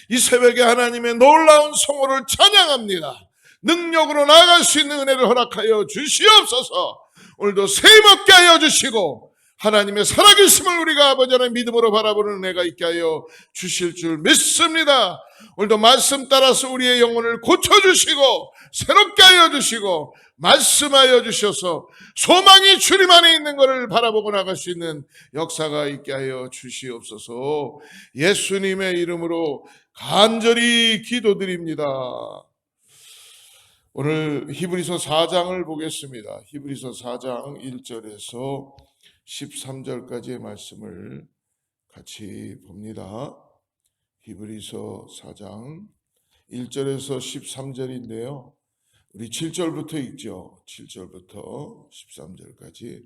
이 새벽에 하나님의 놀라운 성호를 찬양합니다. 능력으로 나아갈 수 있는 은혜를 허락하여 주시옵소서. 오늘도 세임없게 하여 주시고 하나님의 살아계심을 우리가 아버지 하나님 믿음으로 바라보는 은혜가 있게 하여 주실 줄 믿습니다. 오늘도 말씀 따라서 우리의 영혼을 고쳐주시고 새롭게 하여 주시고 말씀하여 주셔서 소망이 주님 안에 있는 것을 바라보고 나갈 수 있는 역사가 있게 하여 주시옵소서. 예수님의 이름으로 간절히 기도드립니다. 오늘 히브리서 4장을 보겠습니다. 히브리서 4장 1절에서 13절까지의 말씀을 같이 봅니다. 히브리서 4장 1절에서 13절인데요. 우리 7절부터 읽죠. 7절부터 13절까지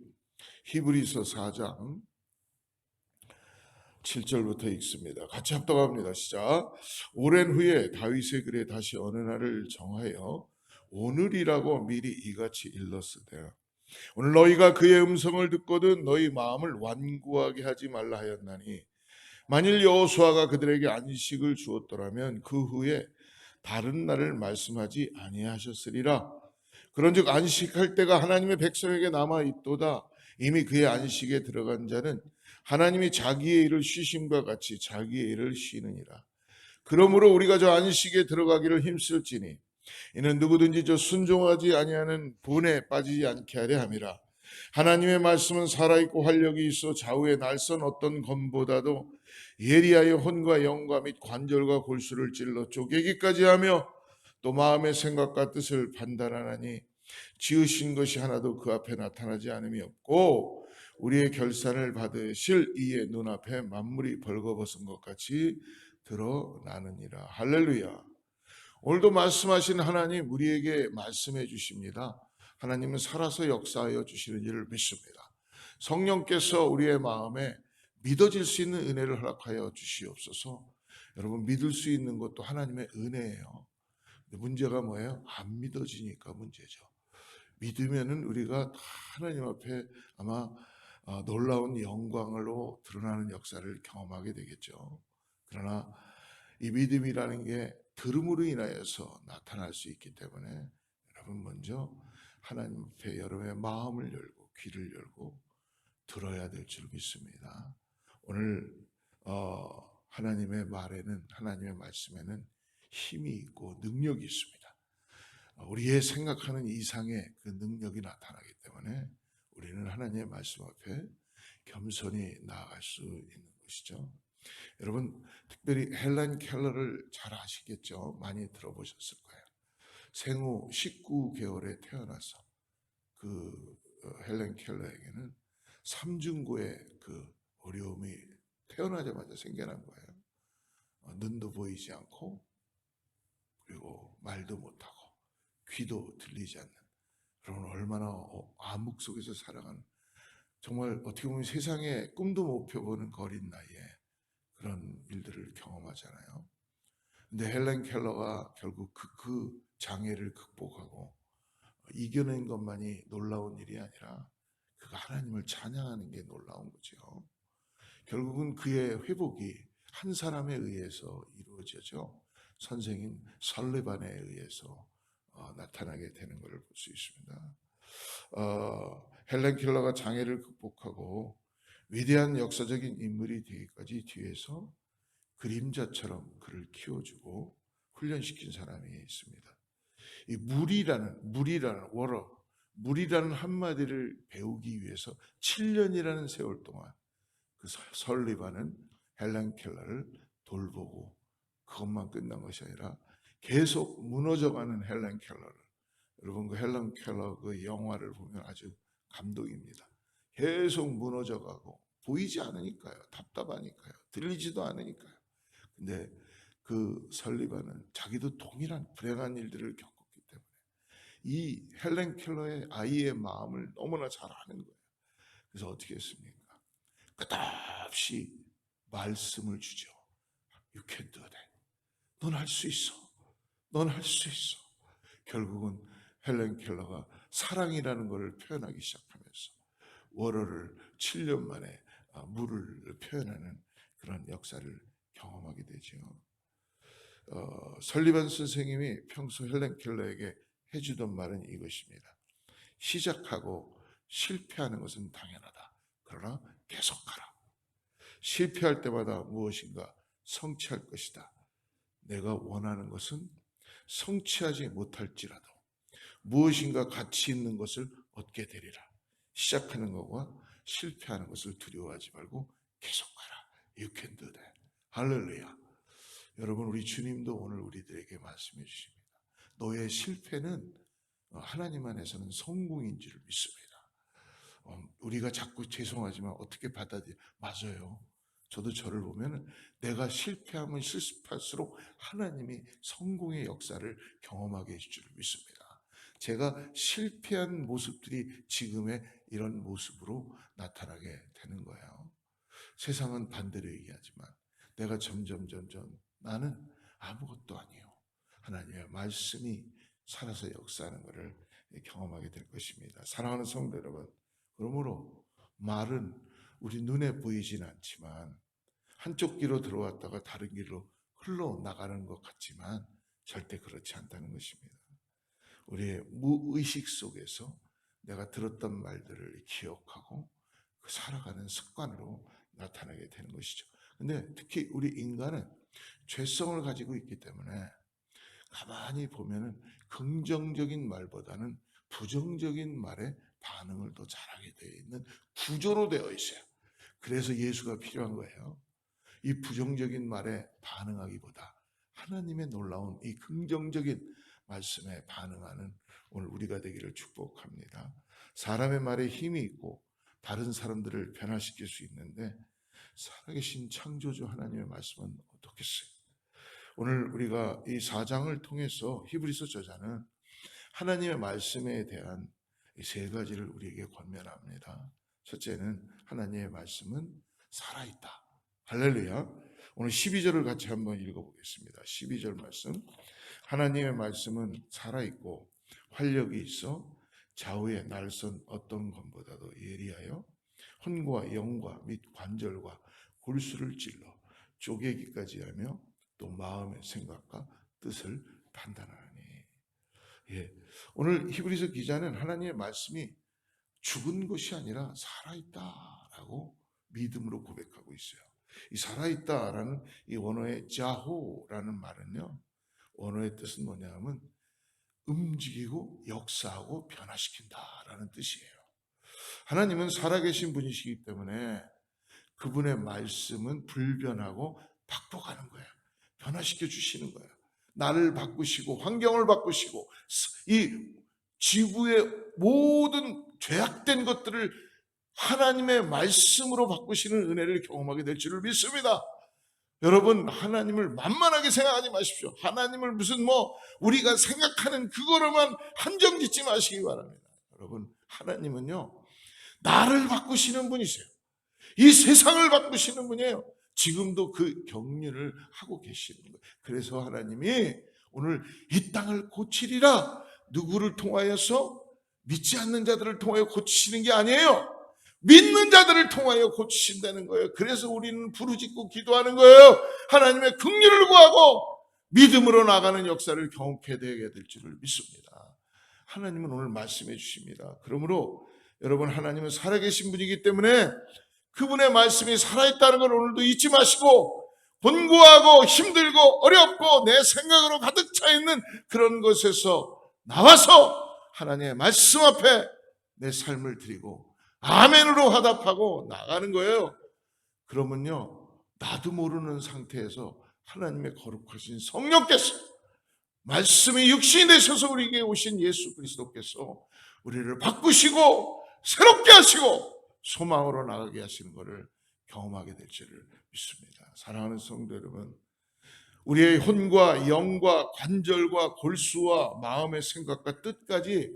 히브리서 4장 7절부터 읽습니다. 같이 합독합니다. 시작. 오랜 후에 다윗의 글에 다시 어느 날을 정하여 오늘이라고 미리 이같이 일렀으되 오늘 너희가 그의 음성을 듣거든 너희 마음을 완고하게 하지 말라 하였나니 만일 여호수아가 그들에게 안식을 주었더라면 그 후에 다른 날을 말씀하지 아니하셨으리라. 그런즉 안식할 때가 하나님의 백성에게 남아 있도다. 이미 그의 안식에 들어간 자는 하나님이 자기의 일을 쉬심과 같이 자기의 일을 쉬느니라. 그러므로 우리가 저 안식에 들어가기를 힘쓸지니 이는 누구든지 저 순종하지 아니하는 분에 빠지지 않게 하려 함이라. 하나님의 말씀은 살아있고 활력이 있어 좌우의 날선 어떤 검보다도 예리하여 혼과 영과 및 관절과 골수를 찔러 쪼개기까지 하며 또 마음의 생각과 뜻을 판단하나니 지으신 것이 하나도 그 앞에 나타나지 않음이 없고 우리의 결산을 받으실 이의 눈앞에 만물이 벌거벗은 것 같이 드러나느니라. 할렐루야. 오늘도 말씀하신 하나님 우리에게 말씀해 주십니다. 하나님은 살아서 역사하여 주시는 일을 믿습니다. 성령께서 우리의 마음에 믿어질 수 있는 은혜를 허락하여 주시옵소서. 여러분 믿을 수 있는 것도 하나님의 은혜예요. 문제가 뭐예요? 안 믿어지니까 문제죠. 믿으면은 우리가 하나님 앞에 아마 놀라운 영광으로 드러나는 역사를 경험하게 되겠죠. 그러나 이 믿음이라는 게 들음으로 인하여서 나타날 수 있기 때문에 여러분 먼저 하나님 앞에 여러분의 마음을 열고 귀를 열고 들어야 될 줄 믿습니다. 오늘 하나님의 말에는 하나님의 말씀에는 힘이 있고 능력이 있습니다. 우리의 생각하는 이상의 그 능력이 나타나기 때문에 우리는 하나님의 말씀 앞에 겸손히 나아갈 수 있는 것이죠. 여러분 특별히 헬렌 켈러를 잘 아시겠죠? 많이 들어보셨을 거예요. 생후 19개월에 태어나서 그 헬렌 켈러에게는 삼중고의 그 어려움이 태어나자마자 생겨난 거예요. 눈도 보이지 않고 그리고 말도 못하고 귀도 들리지 않는, 여러분 얼마나 암흑 속에서 살아가는, 정말 어떻게 보면 세상에 꿈도 못 펴보는 어린 나이에 그런 일들을 경험하잖아요. 근데 헬렌 켈러가 결국 그 장애를 극복하고 이겨낸 것만이 놀라운 일이 아니라 그가 하나님을 찬양하는 게 놀라운 거죠. 결국은 그의 회복이 한 사람에 의해서 이루어지죠. 선생인 설리반에 의해서 나타나게 되는 것을 볼 수 있습니다. 헬렌 켈러가 장애를 극복하고 위대한 역사적인 인물이 되기까지 뒤에서 그림자처럼 그를 키워주고 훈련시킨 사람이 있습니다. 이 물이라는 한마디를 배우기 위해서 7년이라는 세월 동안 그 설리반은 헬렌 켈러를 돌보고 그것만 끝난 것이 아니라 계속 무너져가는 헬렌 켈러를, 여러분 그 헬렌 켈러 그 영화를 보면 아주 감동입니다. 계속 무너져가고 보이지 않으니까요. 답답하니까요. 들리지도 않으니까요. 근데 그 설리반은 자기도 동일한 불행한 일들을 겪었기 때문에 이 헬렌 켈러의 아이의 마음을 너무나 잘 아는 거예요. 그래서 어떻게 했습니까? 끝없이 말씀을 주죠. You can do that. 넌 할 수 있어. 넌 할 수 있어. 결국은 헬렌 켈러가 사랑이라는 것을 표현하기 시작하면서 워러를 7년 만에 물을 표현하는 그런 역사를 경험하게 되죠. 설리반 선생님이 평소 헬렌 켈러에게 해주던 말은 이것입니다. 시작하고 실패하는 것은 당연하다. 그러나 계속하라. 실패할 때마다 무엇인가 성취할 것이다. 내가 원하는 것은 성취하지 못할지라도 무엇인가 가치 있는 것을 얻게 되리라. 시작하는 것과 실패하는 것을 두려워하지 말고 계속하라. You can do that. 할렐루야. 여러분, 우리 주님도 오늘 우리들에게 말씀해 주십니다. 너의 실패는 하나님 안에서는 성공인 줄 믿습니다. 우리가 자꾸 죄송하지만 어떻게 받아들여? 맞아요. 저도 저를 보면 내가 실패하면 실습할수록 하나님이 성공의 역사를 경험하게 해줄 줄 믿습니다. 제가 실패한 모습들이 지금의 이런 모습으로 나타나게 되는 거예요. 세상은 반대로 얘기하지만 내가 점점 나는 아무것도 아니에요. 하나님의 말씀이 살아서 역사하는 것을 경험하게 될 것입니다. 사랑하는 성도 여러분, 그러므로 말은 우리 눈에 보이진 않지만 한쪽 길로 들어왔다가 다른 길로 흘러나가는 것 같지만 절대 그렇지 않다는 것입니다. 우리의 무의식 속에서 내가 들었던 말들을 기억하고 살아가는 습관으로 나타나게 되는 것이죠. 근데 특히 우리 인간은 죄성을 가지고 있기 때문에 가만히 보면은 긍정적인 말보다는 부정적인 말에 반응을 더 잘하게 되어 있는 구조로 되어 있어요. 그래서 예수가 필요한 거예요. 이 부정적인 말에 반응하기보다 하나님의 놀라운 이 긍정적인 말씀에 반응하는 오늘 우리가 되기를 축복합니다. 사람의 말에 힘이 있고 다른 사람들을 변화시킬 수 있는데 살아계신 창조주 하나님의 말씀은 어떻겠어요? 오늘 우리가 이 4장을 통해서 히브리서 저자는 하나님의 말씀에 대한 이 세 가지를 우리에게 권면합니다. 첫째는 하나님의 말씀은 살아있다. 할렐루야. 오늘 12절을 같이 한번 읽어보겠습니다. 12절 말씀. 하나님의 말씀은 살아있고 활력이 있어 좌우의 날선 어떤 것보다도 예리하여 혼과 영과 및 관절과 골수를 찔러 쪼개기까지 하며 또 마음의 생각과 뜻을 판단하니. 오늘 히브리서 기자는 하나님의 말씀이 죽은 것이 아니라 살아있다라고 믿음으로 고백하고 있어요. 이 살아있다라는 이 원어의 자호라는 말은요, 원어의 뜻은 뭐냐면 움직이고 역사하고 변화시킨다라는 뜻이에요. 하나님은 살아계신 분이시기 때문에 그분의 말씀은 불변하고 바꿔가는 거예요. 변화시켜 주시는 거예요. 나를 바꾸시고 환경을 바꾸시고 이 지구의 모든 죄악된 것들을 하나님의 말씀으로 바꾸시는 은혜를 경험하게 될 줄을 믿습니다. 여러분, 하나님을 만만하게 생각하지 마십시오. 하나님을 무슨 우리가 생각하는 그거로만 한정 짓지 마시기 바랍니다. 여러분, 하나님은요, 나를 바꾸시는 분이세요. 이 세상을 바꾸시는 분이에요. 지금도 그 경륜을 하고 계시는 거예요. 그래서 하나님이 오늘 이 땅을 고치리라, 누구를 통하여서? 믿지 않는 자들을 통하여 고치시는 게 아니에요. 믿는 자들을 통하여 고치신다는 거예요. 그래서 우리는 부르짖고 기도하는 거예요. 하나님의 긍휼을 구하고 믿음으로 나가는 역사를 경험하게 되게 될 줄을 믿습니다. 하나님은 오늘 말씀해 주십니다. 그러므로 여러분, 하나님은 살아계신 분이기 때문에 그분의 말씀이 살아있다는 걸 오늘도 잊지 마시고, 곤고하고 힘들고 어렵고 내 생각으로 가득 차 있는 그런 것에서 나와서 하나님의 말씀 앞에 내 삶을 드리고 아멘으로 화답하고 나가는 거예요. 그러면요, 나도 모르는 상태에서 하나님의 거룩하신 성령께서, 말씀이 육신이 되셔서 우리에게 오신 예수 그리스도께서 우리를 바꾸시고 새롭게 하시고 소망으로 나가게 하시는 것을 경험하게 될 줄을 믿습니다. 사랑하는 성도 여러분, 우리의 혼과 영과 관절과 골수와 마음의 생각과 뜻까지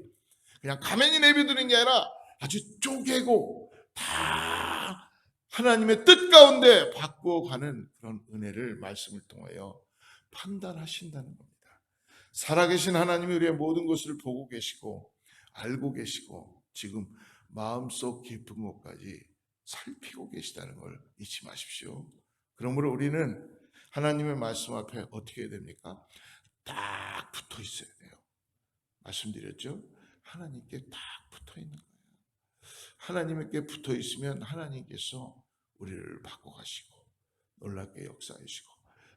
그냥 가만히 내버려두는 게 아니라 아주 쪼개고 다 하나님의 뜻 가운데 바꾸어가는 그런 은혜를 말씀을 통하여 판단하신다는 겁니다. 살아계신 하나님이 우리의 모든 것을 보고 계시고 알고 계시고 지금 마음속 깊은 곳까지 살피고 계시다는 걸 잊지 마십시오. 그러므로 우리는 하나님의 말씀 앞에 어떻게 해야 됩니까? 딱 붙어 있어야 돼요. 말씀드렸죠? 하나님께 딱 붙어 있는 거예요. 하나님께 붙어 있으면 하나님께서 우리를 바꿔가시고 놀랍게 역사하시고,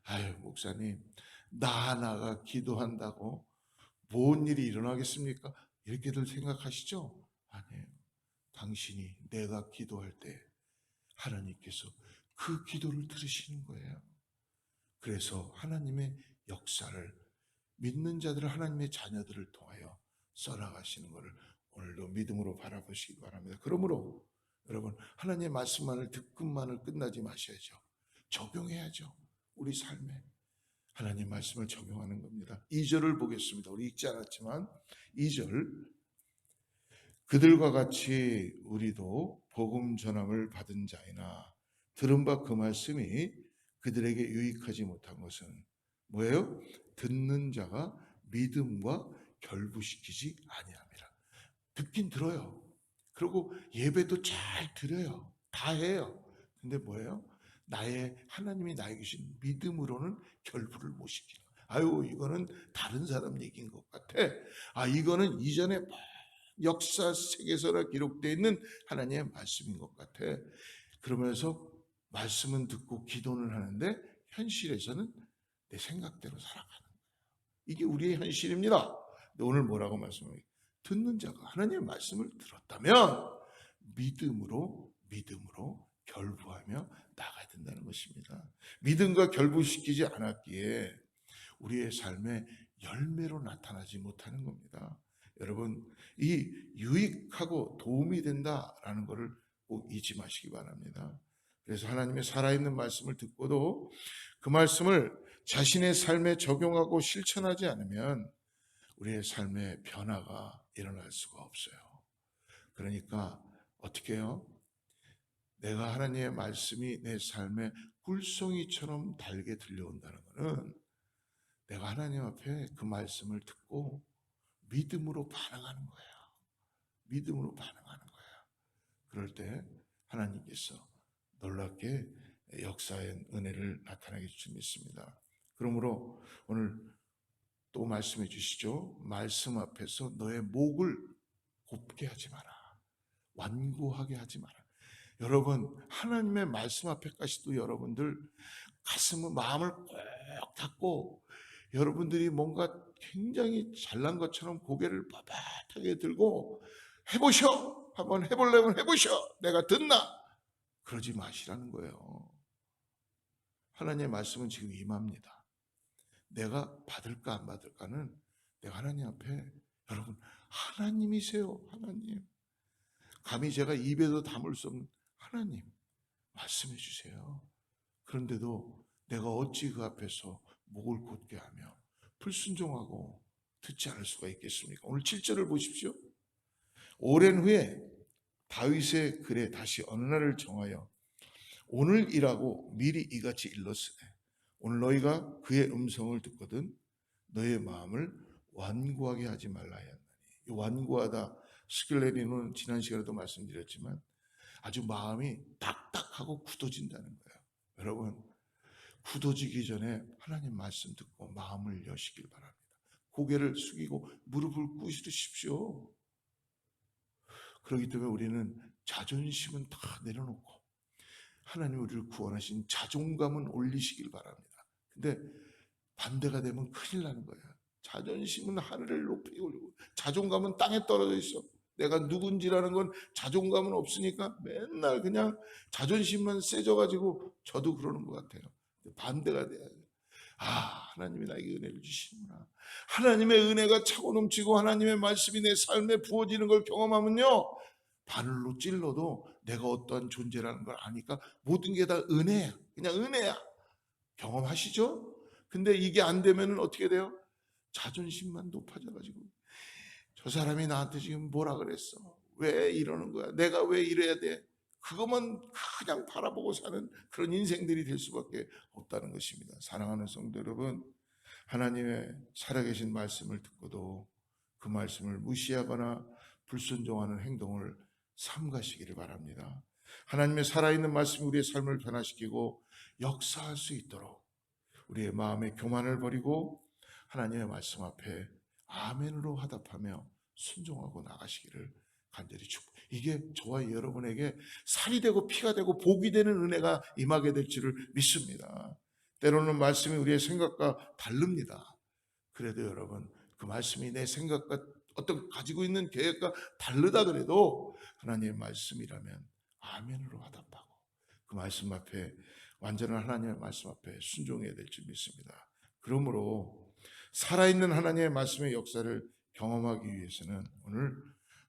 아유 목사님 나 하나가 기도한다고 뭔 일이 일어나겠습니까? 이렇게들 생각하시죠? 아니에요. 당신이 내가 기도할 때 하나님께서 그 기도를 들으시는 거예요. 그래서 하나님의 역사를 믿는 자들을 하나님의 자녀들을 통하여 써나가시는 것을 오늘도 믿음으로 바라보시기 바랍니다. 그러므로 여러분 하나님의 말씀만을 듣고만을 끝나지 마셔야죠. 적용해야죠. 우리 삶에 하나님 말씀을 적용하는 겁니다. 2절을 보겠습니다. 우리 읽지 않았지만 2절, 그들과 같이 우리도 복음 전함을 받은 자이나 들은 바 그 말씀이 그들에게 유익하지 못한 것은 뭐예요? 듣는 자가 믿음과 결부시키지 아니함이라. 듣긴 들어요. 그리고 예배도 잘 드려요. 다 해요. 근데 뭐예요? 나의 하나님이 나에게 주신 믿음으로는 결부를 못 시키는. 아유 이거는 다른 사람 얘기인 것 같아. 아 이거는 이전에 역사 세계사에 기록되어 있는 하나님의 말씀인 것 같아. 그러면서 말씀은 듣고 기도는 하는데 현실에서는 내 생각대로 살아가는 거예요. 이게 우리의 현실입니다. 근데 오늘 뭐라고 말씀해요? 듣는 자가 하나님의 말씀을 들었다면 믿음으로 결부하며 나가야 된다는 것입니다. 믿음과 결부시키지 않았기에 우리의 삶에 열매로 나타나지 못하는 겁니다. 여러분 이 유익하고 도움이 된다라는 것을 꼭 잊지 마시기 바랍니다. 그래서 하나님의 살아있는 말씀을 듣고도 그 말씀을 자신의 삶에 적용하고 실천하지 않으면 우리의 삶에 변화가 일어날 수가 없어요. 그러니까 어떻게 해요? 내가 하나님의 말씀이 내 삶에 꿀송이처럼 달게 들려온다는 것은 내가 하나님 앞에 그 말씀을 듣고 믿음으로 반응하는 거예요. 믿음으로 반응하는 거예요. 그럴 때 하나님께서 놀랍게 역사의 은혜를 나타나게 줄 믿습니다. 그러므로 오늘 또 말씀해 주시죠. 말씀 앞에서 너의 목을 곱게 하지 마라. 완고하게 하지 마라. 여러분 하나님의 말씀 앞에까지도 여러분들 가슴을 마음을 꼭 닫고 여러분들이 뭔가 굉장히 잘난 것처럼 고개를 빳빳하게 들고 해보셔. 한번 해보려면 해보셔. 내가 듣나? 그러지 마시라는 거예요. 하나님의 말씀은 지금 임합니다. 내가 받을까 안 받을까는 내가 하나님 앞에 여러분 하나님이세요. 하나님. 감히 제가 입에도 담을 수 없는 하나님 말씀해 주세요. 그런데도 내가 어찌 그 앞에서 목을 곧게 하며 불순종하고 듣지 않을 수가 있겠습니까? 오늘 7절을 보십시오. 오랜 후에 다윗의 글에 다시 어느 날을 정하여 오늘이라고 미리 이같이 일렀으되 오늘 너희가 그의 음성을 듣거든 너의 마음을 완고하게 하지 말라 하였나니. 이 완고하다 스킬레리는 지난 시간에도 말씀드렸지만 아주 마음이 딱딱하고 굳어진다는 거예요. 여러분 굳어지기 전에 하나님 말씀 듣고 마음을 여시길 바랍니다. 고개를 숙이고 무릎을 꿇으십시오. 그렇기 때문에 우리는 자존심은 다 내려놓고 하나님 우리를 구원하신 자존감은 올리시길 바랍니다. 근데 반대가 되면 큰일 나는 거야. 자존심은 하늘을 높이 올리고 자존감은 땅에 떨어져 있어. 내가 누군지라는 건 자존감은 없으니까 맨날 그냥 자존심만 세져가지고 저도 그러는 것 같아요. 반대가 돼야 돼요. 아 하나님이 나에게 은혜를 주시는구나. 하나님의 은혜가 차고 넘치고 하나님의 말씀이 내 삶에 부어지는 걸 경험하면요 바늘로 찔러도 내가 어떠한 존재라는 걸 아니까 모든 게 다 은혜야. 그냥 은혜야. 경험하시죠? 근데 이게 안 되면 어떻게 돼요? 자존심만 높아져가지고 저 사람이 나한테 지금 뭐라 그랬어? 왜 이러는 거야? 내가 왜 이래야 돼? 그것만 그냥 바라보고 사는 그런 인생들이 될 수밖에 없다는 것입니다. 사랑하는 성도 여러분, 하나님의 살아계신 말씀을 듣고도 그 말씀을 무시하거나 불순종하는 행동을 삼가시기를 바랍니다. 하나님의 살아있는 말씀이 우리의 삶을 변화시키고 역사할 수 있도록 우리의 마음의 교만을 버리고 하나님의 말씀 앞에 아멘으로 화답하며 순종하고 나가시기를 간절히 축복. 이게 저와 여러분에게 살이 되고 피가 되고 복이 되는 은혜가 임하게 될 줄을 믿습니다. 때로는 말씀이 우리의 생각과 다릅니다. 그래도 여러분, 그 말씀이 내 생각과 어떤 가지고 있는 계획과 다르다 그래도 하나님의 말씀이라면 아멘으로 화답하고 그 말씀 앞에, 완전한 하나님의 말씀 앞에 순종해야 될 줄 믿습니다. 그러므로 살아있는 하나님의 말씀의 역사를 경험하기 위해서는 오늘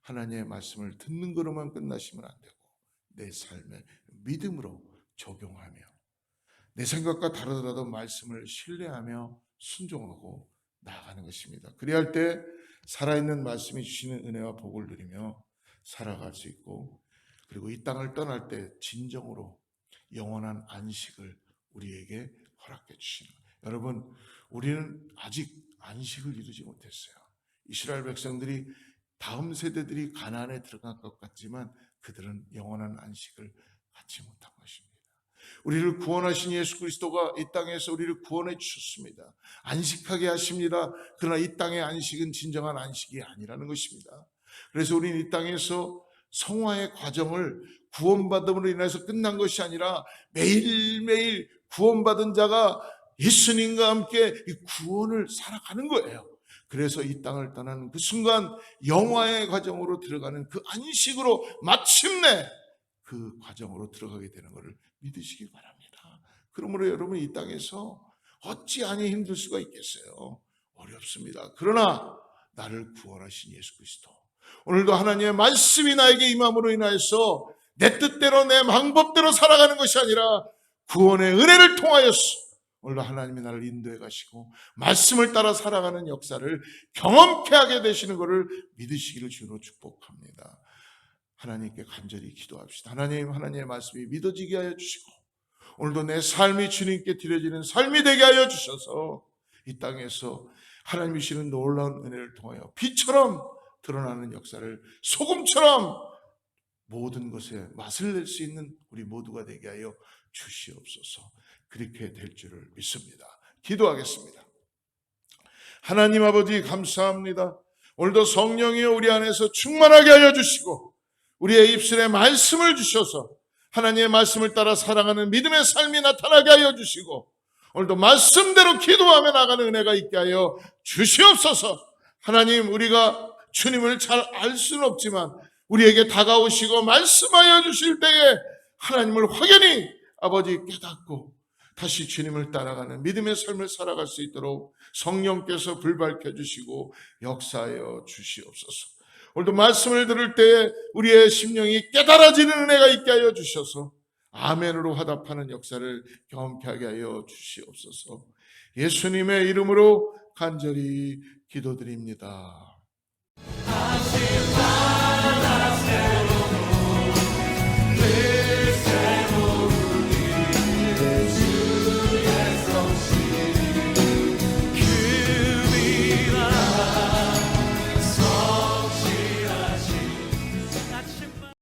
하나님의 말씀을 듣는 것으로만 끝나시면 안 되고 내 삶에 믿음으로 적용하며 내 생각과 다르더라도 말씀을 신뢰하며 순종하고 나아가는 것입니다. 그래야 할 때 살아있는 말씀이 주시는 은혜와 복을 누리며 살아갈 수 있고, 그리고 이 땅을 떠날 때 진정으로 영원한 안식을 우리에게 허락해 주시는 거예요. 여러분, 우리는 아직 안식을 이루지 못했어요. 이스라엘 백성들이 다음 세대들이 가나안에 들어갈 것 같지만 그들은 영원한 안식을 갖지 못한 것입니다. 우리를 구원하신 예수 그리스도가 이 땅에서 우리를 구원해 주셨습니다. 안식하게 하십니다. 그러나 이 땅의 안식은 진정한 안식이 아니라는 것입니다. 그래서 우리는 이 땅에서 성화의 과정을 구원받음으로 인해서 끝난 것이 아니라 매일매일 구원받은 자가 예수님과 함께 이 구원을 살아가는 거예요. 그래서 이 땅을 떠나는 그 순간 영화의 과정으로 들어가는 그 안식으로 마침내 그 과정으로 들어가게 되는 것을 믿으시기 바랍니다. 그러므로 여러분, 이 땅에서 어찌하니 힘들 수가 있겠어요? 어렵습니다. 그러나 나를 구원하신 예수 그리스도, 오늘도 하나님의 말씀이 나에게 임함으로 인하여서 내 뜻대로 내 방법대로 살아가는 것이 아니라 구원의 은혜를 통하여서 오늘도 하나님이 나를 인도해 가시고 말씀을 따라 살아가는 역사를 경험케 하게 되시는 것을 믿으시기를 주로 축복합니다. 하나님께 간절히 기도합시다. 하나님, 하나님의 말씀이 믿어지게 하여 주시고 오늘도 내 삶이 주님께 드려지는 삶이 되게 하여 주셔서 이 땅에서 하나님이 주시는 놀라운 은혜를 통하여 빛처럼 드러나는 역사를, 소금처럼 모든 것에 맛을 낼 수 있는 우리 모두가 되게 하여 주시옵소서. 그렇게 될 줄을 믿습니다. 기도하겠습니다. 하나님 아버지, 감사합니다. 오늘도 성령이여 우리 안에서 충만하게 하여 주시고 우리의 입술에 말씀을 주셔서 하나님의 말씀을 따라 살아가는 믿음의 삶이 나타나게 하여 주시고 오늘도 말씀대로 기도하며 나가는 은혜가 있게 하여 주시옵소서. 하나님, 우리가 주님을 잘 알 수는 없지만 우리에게 다가오시고 말씀하여 주실 때에 하나님을 확연히 아버지 깨닫고 다시 주님을 따라가는 믿음의 삶을 살아갈 수 있도록 성령께서 불 밝혀 주시고 역사하여 주시옵소서. 오늘도 말씀을 들을 때에 우리의 심령이 깨달아지는 은혜가 있게 하여 주셔서 아멘으로 화답하는 역사를 경험케 하게 하여 주시옵소서. 예수님의 이름으로 간절히 기도드립니다.